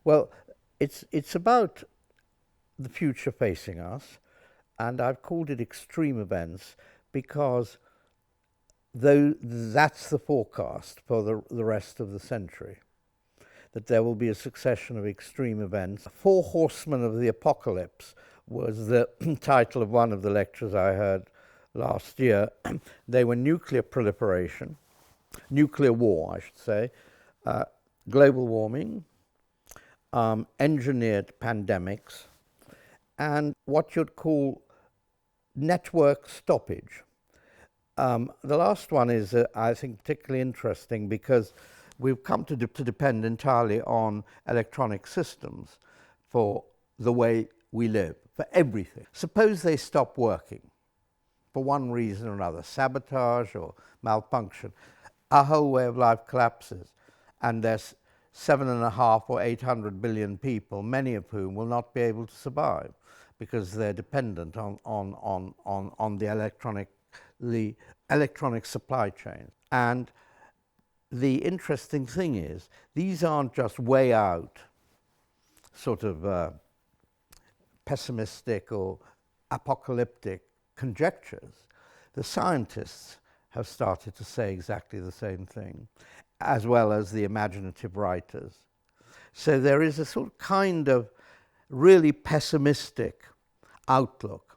Well, it's about the future facing us, and I've called it extreme events because though that's the forecast for the rest of the century, that there will be a succession of extreme events. Four Horsemen of the Apocalypse was the title of one of the lectures I heard last year. They were nuclear proliferation, nuclear war, I should say, global warming, engineered pandemics, and what you'd call network stoppage. The last one is, I think, particularly interesting because we've come to depend entirely on electronic systems for the way we live, for everything. Suppose they stop working for one reason or another, sabotage or malfunction. Our whole way of life collapses, and there's 7.5 or 800 billion people, many of whom will not be able to survive because they're dependent on the electronic supply chain. And the interesting thing is, these aren't just way out sort of pessimistic or apocalyptic conjectures. The scientists have started to say exactly the same thing, as well as the imaginative writers. So there is a sort of kind of really pessimistic outlook.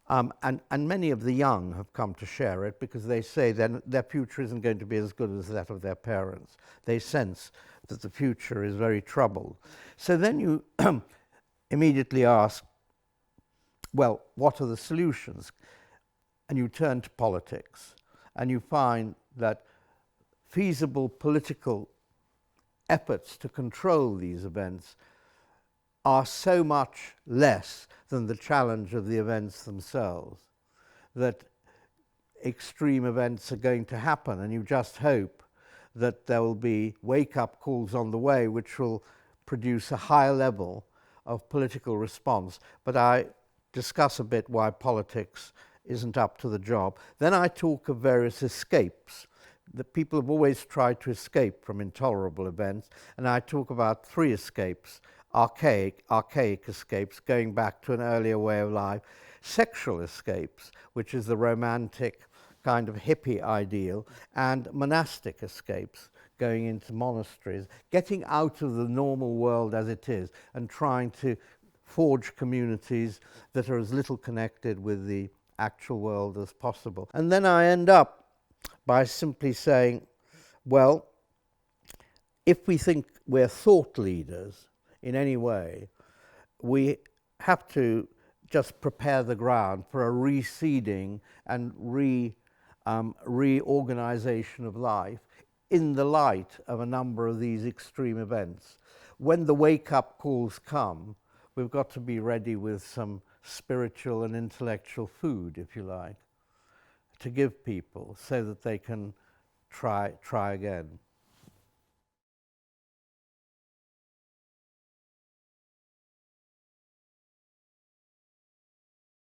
And many of the young have come to share it because they say their future isn't going to be as good as that of their parents. They sense that the future is very troubled. So then you immediately ask, well, what are the solutions? And you turn to politics, and you find that feasible political efforts to control these events are so much less than the challenge of the events themselves, that extreme events are going to happen, and you just hope that there will be wake-up calls on the way which will produce a higher level of political response. But I discuss a bit why politics isn't up to the job. Then I talk of various escapes. The people have always tried to escape from intolerable events, and I talk about three escapes: archaic escapes, going back to an earlier way of life; sexual escapes, which is the romantic kind of hippie ideal; and monastic escapes, going into monasteries, getting out of the normal world as it is, and trying to forge communities that are as little connected with the actual world as possible. And then I end up by simply saying, well, if we think we're thought leaders in any way, we have to just prepare the ground for a reseeding and reorganization of life in the light of a number of these extreme events. When the wake-up calls come, we've got to be ready with some spiritual and intellectual food, if you like, to give people so that they can try again.